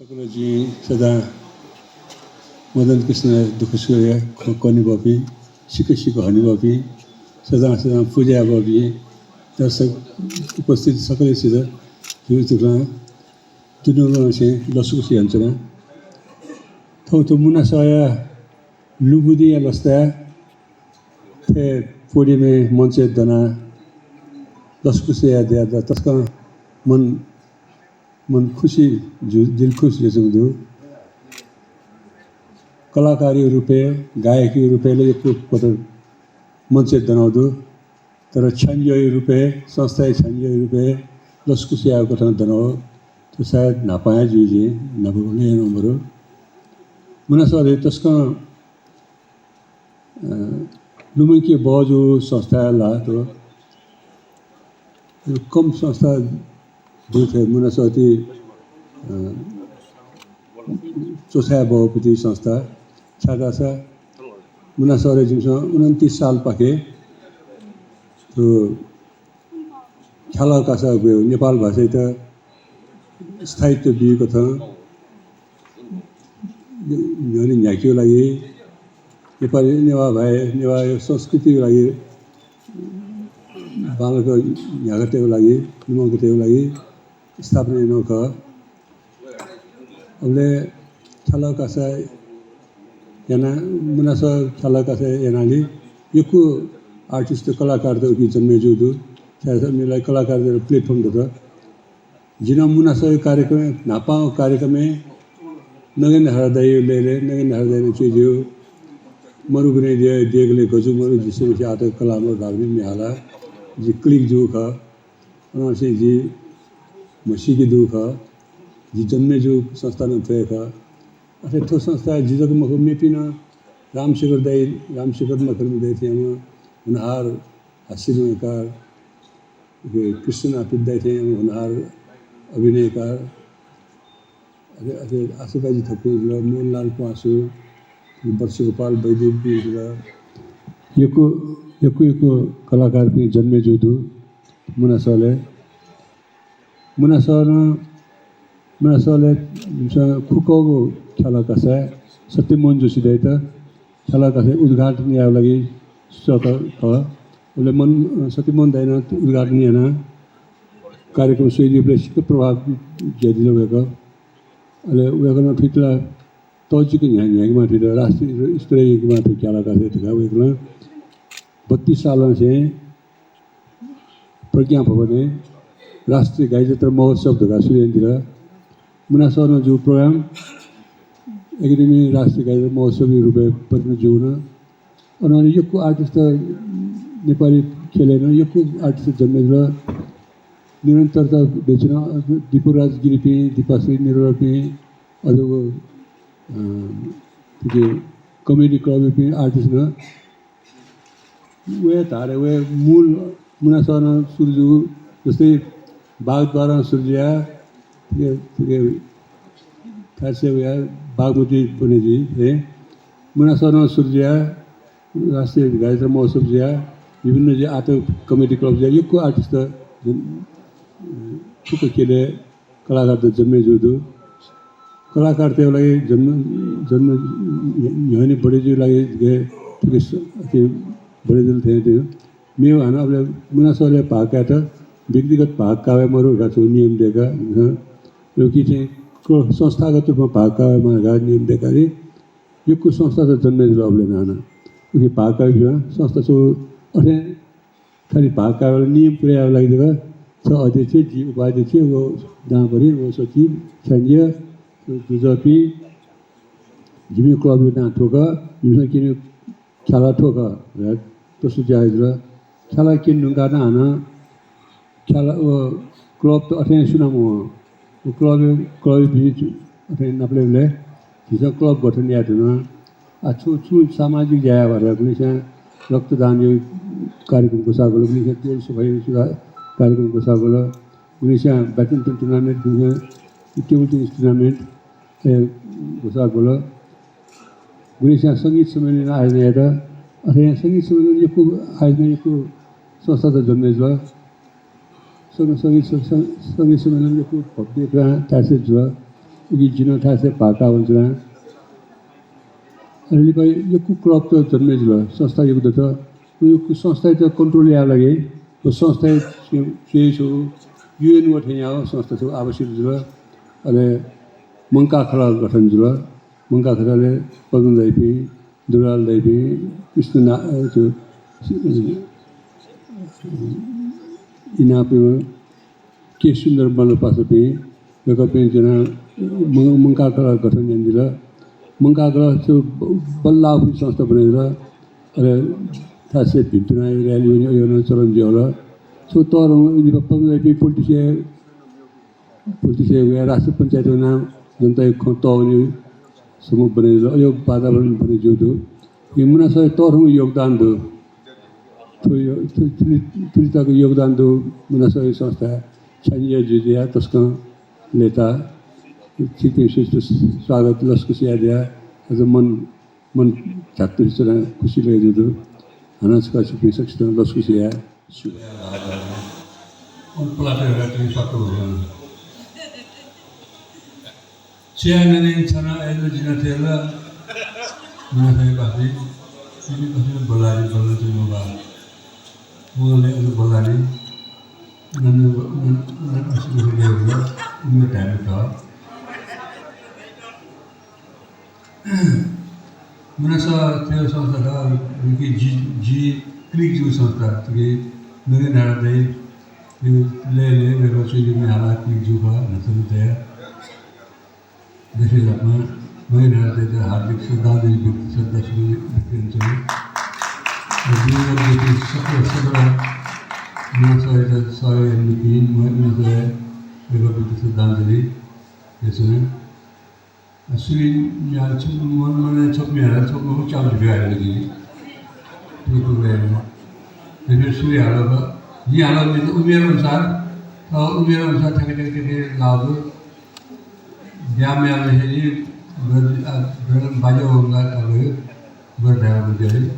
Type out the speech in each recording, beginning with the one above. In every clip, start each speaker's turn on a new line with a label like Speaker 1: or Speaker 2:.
Speaker 1: सकलजी सदा मदन कृष्ण दुख सूर्य कनि बपी सिक हनि बपी सदा पूजा बपी दर्शक उपस्थित सकलसित हिउँचुक्ला तुनुमा से लसुकुसी हन्छना थौथो मुना सया लुबुदिया लस्ता थे पोडिमे मञ्चे दना लसुकुसी याद तस्का मन खुसी दिल खुश जसुदु कलाकारी रूपे गायकी रूपेले यो पटक मञ्चे दनाउँदु तर छन्जय रूपे संस्था छन्जय रूपे लसकुसी आएको ठाउँ दनाउ त्यो सायद नापाए जुजी नभने नम्बरु मुनासले तस्का लुमकी बजु संस्था ला तो कम संस्था जुथे मुनासती चोसा बहुपति संस्था छादा छ मुनासरे जिमसँग 29 साल पाके तो ख्याल कासा गयो नेपाल भाषा त स्थायित्व दिएको छ यनि न्याक्यो लागि नेपाली नेवा भए नेवा संस्कृतिको लागि बालको न्यागतेको लागि निमगतेको लागि स्थापना नख अबले ख्याल कासा याना मुनास ख्याल कासा यानाले यको आर्टिस्ट कलाकार त कि जन्मे जुदु त्यास मिलाई कलाकार प्लेटफर्म दत जिन मुनास कार्यक्रम नापाओ कार्यक्रम नगेन हरदाय लेले नगेन हरदाय चुज्यो मरुगने देगले गजु मरु जिसे आते कलाम दाबी मिहाला जी क्लिक जो ख उनसे जी मसी की दुख जी जन्मे जो संस्था में थे का अरे तो संस्था जिजक मको मेपिन रामशेखर मकर में दे थे हम उनहार हास्यकार कृष्ण आपित दे थे हम उनहार अभिनयकार अरे आशुबाजी थपु मोहनलाल पासु वर्षगोपाल वैदेवी यको कलाकार पनि जन्मे जुदु मुनासले खुकको ख्याल कासा सत्यमोहन जोशी दैत ख्याल कासा उद्घाटन या लागि सत उसले मन सत्यमोहन दैन उद्घाटन याना कार्यक्रम शैलीले सिक प्रभाव ज्यादिलो भएको अहिले उयोको फितला तजिको न्यागमा थियो राष्ट्रिय स्तरीयमा थियो ख्याल कासा थियो उयोको 32 साल से प्रज्ञा भवन राष्ट्रीय गायत्री महोत्सव धोका सुरेंद्र मुनासर जो प्रोग्राम एकेडमी राष्ट्रीय गायत्री महोत्सव रूपे पनि जोन अनि यो आर्टिस्ट नेपाली खेलेन यो आर्टिस्ट जन्मेर निरन्तरता बेच्न दिपुराज गिरी दीपाश्री निरोल अझको कमेडी क्लब पनि आर्टिस्ट न वे तारे वे मूल मुनासन सुरजु जस्तै बागद्वारा सुर्जिया खासे वे बागमती बनेजी है मुनासन सुर्जिया राष्ट्रिय गायत्री महोत्सव जिया विभिन्न जे आतो कमेडी क्लब जिया यो आर्टिस्ट छुको केले कलाकार त जन्मे जुदु कलाकार त्यो लागि जन्म यहनी बढी जो लागि बड़े दिल थे मैं आना अब मुनासले भाग क्या था व्यक्तिगत भाग का मरु नियम देगा क्योंकि संस्थागत रूप में भाग का नियम देखा रे यो कुछ संस्था तो जन्मे अबले नाना क्योंकि भाग का संस्था छो अरे खाली भाग का नियम पुरे लगी छ अध्यक्ष जी उपाध्यक्ष वो जहाँ परि वो सचिव संजय दुजपी जिम्मे क्लब ना ठोका जिम्मे कि ख्याला ठोका तसो जायज ख्याला किन नुगाना आना ख्याला वो क्लब तो अठे सुनाम वो क्लब भी अठे नपले जिस क्लब गठन याद ना अच्छु सामाजिक जाया भरे कुछ रक्तदान यो कार्यक्रम को सागलो कुछ तेल सफाई कार्यक्रम को सागलो कुछ badminton tournament table tennis tournament को सागलो कुछ संगीत सम्मेलन आयोजन याद अरे संगीत सम्मेलन यो आयोजना यो संस्था त जन्मे संगीत सम्मेलन यो भव्य त्यासे उगी जिनो थासे पाका हुन्छ अहिले पनि यो क्लब त जन्मेज ल संस्था यो त यो संस्था त कन्ट्रोल या लगे यो संस्था चाहिँ छु युएन वठे या संस्था छु आवश्यक जुल अनि मंका खला गठन जुल मंका खलाले पदन दैपी दुराल दैपी कृष्ण जो इनापे के सुन्दर बल पासपे गपे जना मंका खला गठन जन्दिल मंका खला त्यो बल्ला संस्था बनेर अरे थासे भित्ना रैली यो चलन ज्याला सो तर पदन दैपी पोलिटिसियन या राष्ट्र पंचायत नाम जनता तौनी समूह बने यो वातावरण बने जो दो मुना सर तौर योगदान दो तो योगदान दो मुना सर संस्था छानिया जुजिया तस्का नेता ठीक स्वागत लस्क से दिया आज मन छात्र चला खुशी लगे दो अनाज का छिपे सकते लस्क से या उन प्लाटर रखने सकते हो Cianane sana itu jinatela, mana saya pasti, ini pasti balari semua bah, mulai itu balari, nanti asal dia juga, ini time itu, mana saya sangat mungkin klik juga sangat, tapi mungkin ada deh, le mereka sudah menghalang klik juga, nanti dia. Jadi apa? Mereka ada hardik sedari sedasi berkencan. Jadi mereka sekolah saya mungkin mereka sedari biasanya. Asli yang mana cakap cakap juga lagi. Itu berapa? Jadi asli apa? Ini alam itu umur besar terkadang lalu. Jam yang ini banyak orang ada berdaya menjadi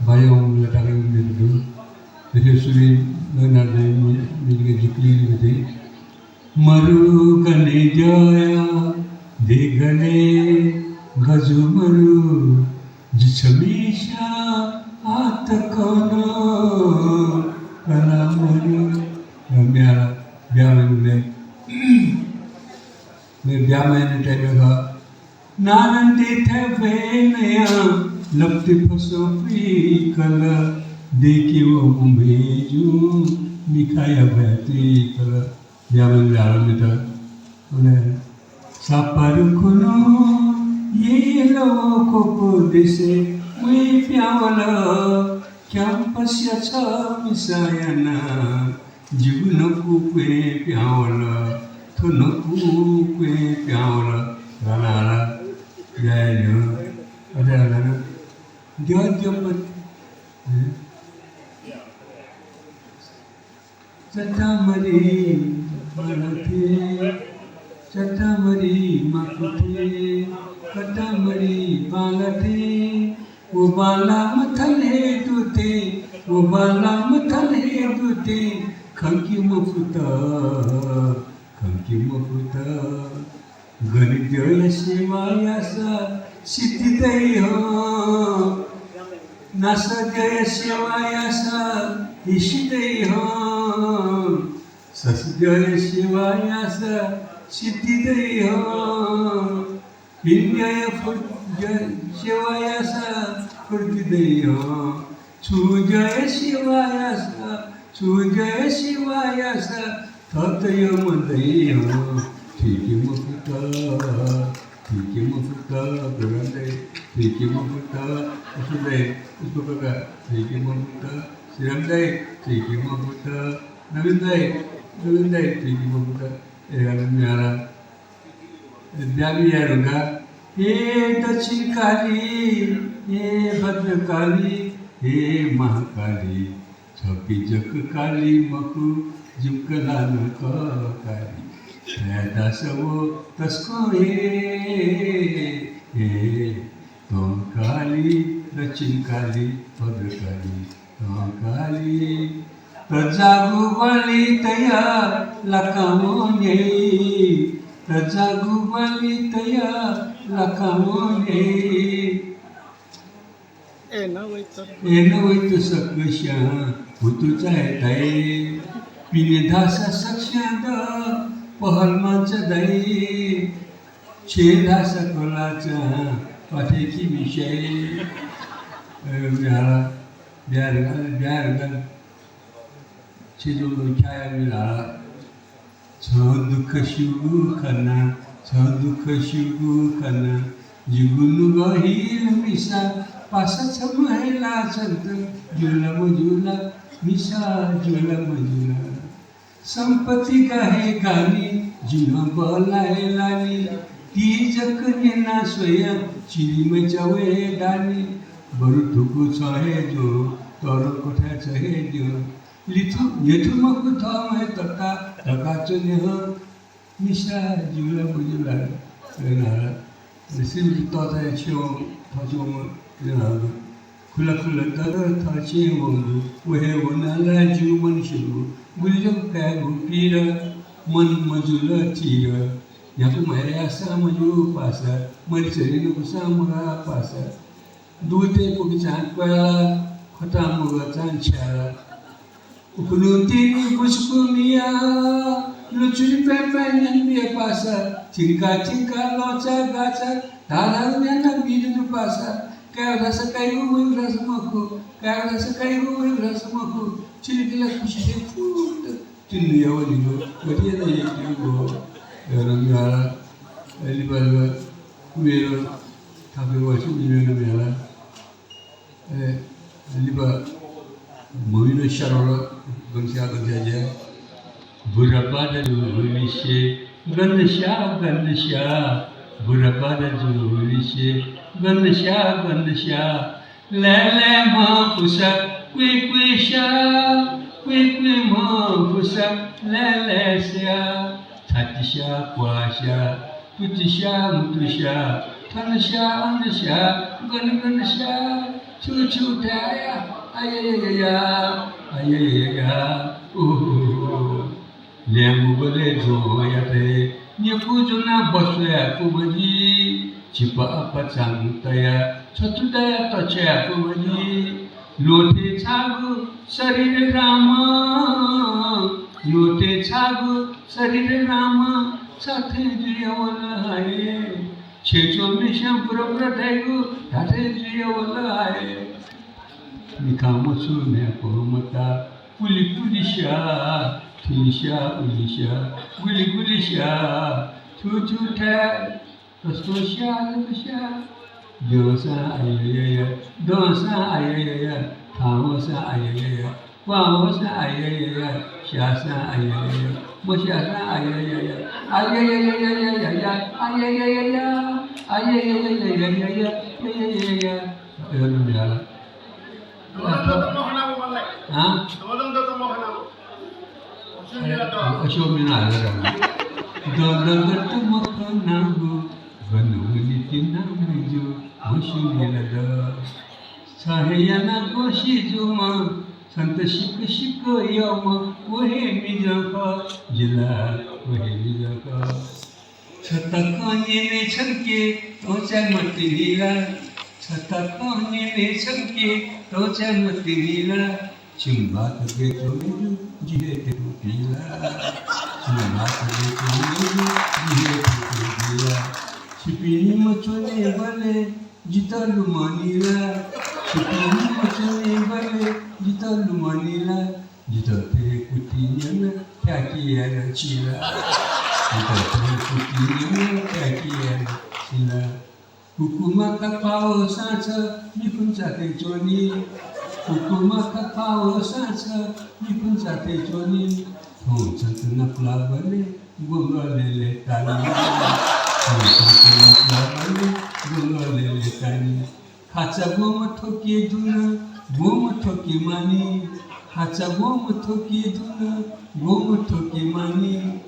Speaker 1: banyak orang letak itu jadi suri nanti menjadi jikli itu maru kane jaya degane gaju maru jisamisha atakono kana maru biar Biamane tega nanti thevenya lapti pasopi kala dekiwo umbeju mikaya bhati kala biamane alamita one saparu kuno yelo koko dese we pyawala kyampasya cha misayana jivnaku kwe pyawala Tunuku kue piawala rana jaya ada dia cepet Catamari malate Catamari makute Catamari balate Ubala mathale dute Kanki mafuta Kanki mafuta Ganidya Shivaya sa Siddhi Deho Nasa Jaya Shivaya sa Ishi Deho Sasjaya Shivaya sa Siddhi Deho Indjaya Shivaya sa Furti Deho Sujaya Shivaya sa Tataya Mandayo Tiki Mafuta Berandai Tiki Mafuta Usudai Usupaka Tiki Mafuta Sirandai Tiki Mafuta Navindai Tiki Mafuta Nyara Jabi Yaruga Dachin Kali Bhadra Kali Mahakali Chapi Jak Kali Maku Jumkalan Kali Dasawo Tasko Tom Kali Dachin Kali Bhadra Kali Tom Kali Tajagu Bali Taya Lakamo Nyai Tajagu balitaya lakamone Ena waitu sakasya Putu cahaya dai Pinidhasa saksyada Pahalmanca dai Chedhasa kolaca Pateki vishay Biar Chidulu chaya mila Dukha shugu kana Dukha shugu kana Jugunu gahil misa Pasa samahela santa Jula majula Misa jula majula Sampati gahe gani Jina balai lani Tijak nina swaya Chili macawe dani Baru tuku chahe jo Toro kotha chahe jo Litu yetumaku thame taka Takacunnya Misa jula majula Kenara Mesin tota cium Tacuma Kenara Kula tara taci wangu Wehe wanala juman shiru Muljam kagu pira Man majula tira Yaku mayasa maju pasa Maricari nuku samura pasa Dute kukican kwela Kota muga cancara Ukulutini kuskumia Lucuri pepenyan biya pasa Tingka loca gaca Talarnya nabi dunu pasa Kaya rasa kayu wing rasa maku Kaya rasa kayu wing rasa maku Cili gelas kusi pun Cili ya wali go Gadi ada yang go Dalam yara Libar Kumero Tapi wasu dimana yara Libar Mungkin syarul Gengsia saja Berapa ada julisye Gandasya Berapa ada julisye Gandasya Lele mafusa Kwe sya Kwe mafusa Lele sya Tatisya kuasya Putisya mutusya Tanasya andasya Gandasya Cucu daya Ayayaya Lemu boleh joyate Nyaku juna bosya kubaji Cipa apa cangtaya Satu daya tocya kubaji Lote cagu sarir rama Lote cagu sarir rama Sathe jiya wala hai Checho misham pura daigu Tate jiya wala hai Nikama surya kormata Pulisya Tulisya ulisya Gulisya Cucuta Tososya lebasya Dosa ayayaya Dosa ayayaya Tawasa ayayaya Wawasa ayayaya Syasa ayayaya Masyasa ayayaya Ayayaya Ayayaya Ayayaya Ayayaya Ayayaya Asyomina Dalagat makanagu Ganulitina meju Masyumilada Sahayana koshijuma Santa shika yama Wahe mijaka Jila Wahe mijaka Satakanye ne chanke Tocha mati lila Satakanye ne chanke Tocha mati lila Chimba tage tomeju Jihe te pupila Chimba tage tomeju Jihe te pupila Chipini machone bale Jita lumanila Chipini machone bale Jita lumanila Jita te kutinya Kaki yana chila Jita te kutinya Kaki yana chila Hukuma kapao sansa Mikun sate joni Hukuma kapao sansa Mikun sate joni Thong chantana plabale Gonga lele tani Thong chantana plabale Gonga lele tani Hacha goma thoki duna Goma thoki mani Hacha goma thoki duna Goma thoki mani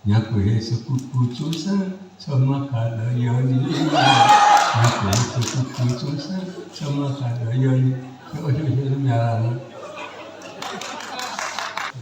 Speaker 1: Nyako hesa kuku chosa Sama kada yoni Nyako hesa kuku chosa Sama kada yoni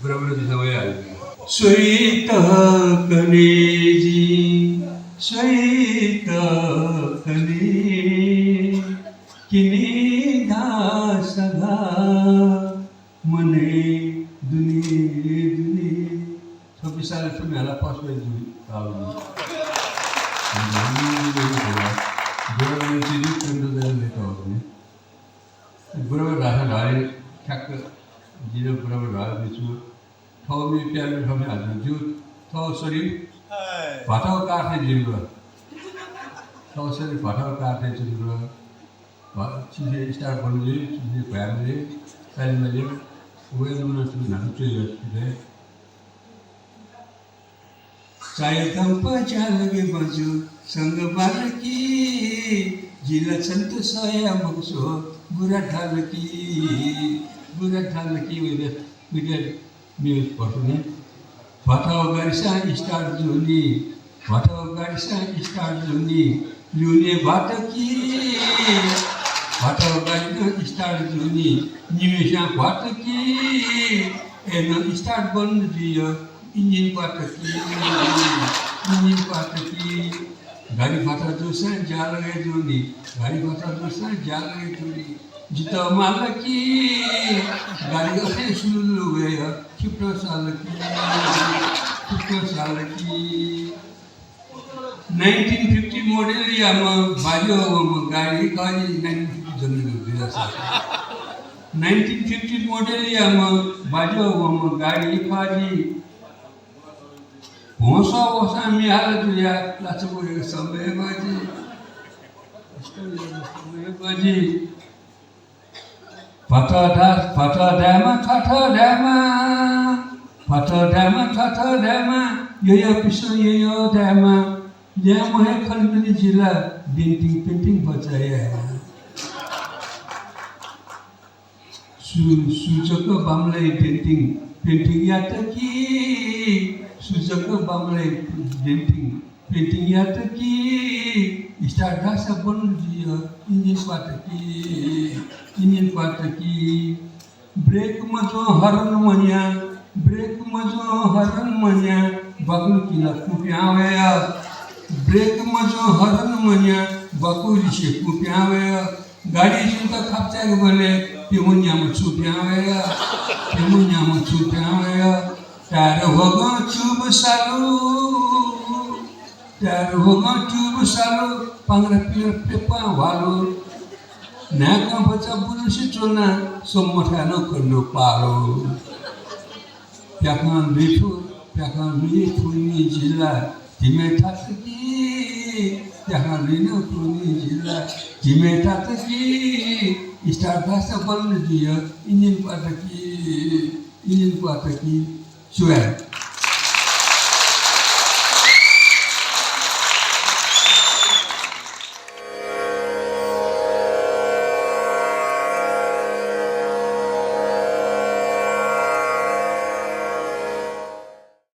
Speaker 1: Berapa bisa bayar? सोही त कलेजी सोही त कले किने घाँस मने दुने दुने 26 साल तुम्हाला पासवे जुई आवली गोरवाची जी कंद द्यायला होते बरोबर राहा राहे ठ्याक्क जिरो बरोबर राहा बिचु ठाउँमा प्यारो ठाउँमा हाल्नु जिउ ठाउँ शरीर भटाउ काट्ने जिउमा ठाउँ शरीर भटाउ काट्ने जिउमा चिजे स्टार गर्नुले चिजे भ्यानुले चालिमाले वेलमा चुनाहरू चाहिँ गर्छुले चाहे कंप चालगे बजु संग बालकी जिला संत सया मगसो बुरा ढालकी विदर म्यूज पढ्ने फटाउ गाडिसा स्टार जुनी फटाउ गाडिसा स्टार जुनी ल्युने भाटकी फटाउ गाडिसा स्टार जुनी निमेसा भाटकी एन स्टार बन्नु दियो इंजिन पाटकी गाड़ी फाटा दूसरा जाल गए जोनी गाड़ी फाटा दूसरा जाल गए जोनी जितो मालकी गाड़ी असे सुलु गए चिपटो साल की 1950 मॉडल या बाजो गाड़ी काजी 1950 जन्म दिया 1950 मॉडल या बाजो गाड़ी काजी होसा मिहाल तुझ्या लाचपुरे समय बाजी फटा डॅमा यो पिसो यो डॅमा यामुळे खलबली जिल्हा पेंटिंग बचाया सूचक बामले पेंटिंग यातकी सूचक बामले पेंटिंग यातकी स्टार घासा बन दियो इंजिन पाटकी ब्रेक मजो हरन मन्या बाकुल किला कुप्यावया ब्रेक मजो हरन मन्या बाकुल शे कुप्यावया गाडी जुंता खापचाग बले पेमुन्या म छुप्यावया तार होगा चुब सालो पंगरा पेपा वालो नाका बच्चा बुलसी चोना सोमठानो कल्लो पालो प्याकान लिथुनी जिल्ला तिमे थातकी प्याकान लिथुनी जिल्ला तिमे थातकी स्टार भाषा बन्न दियो इंजिन पाटकी सुया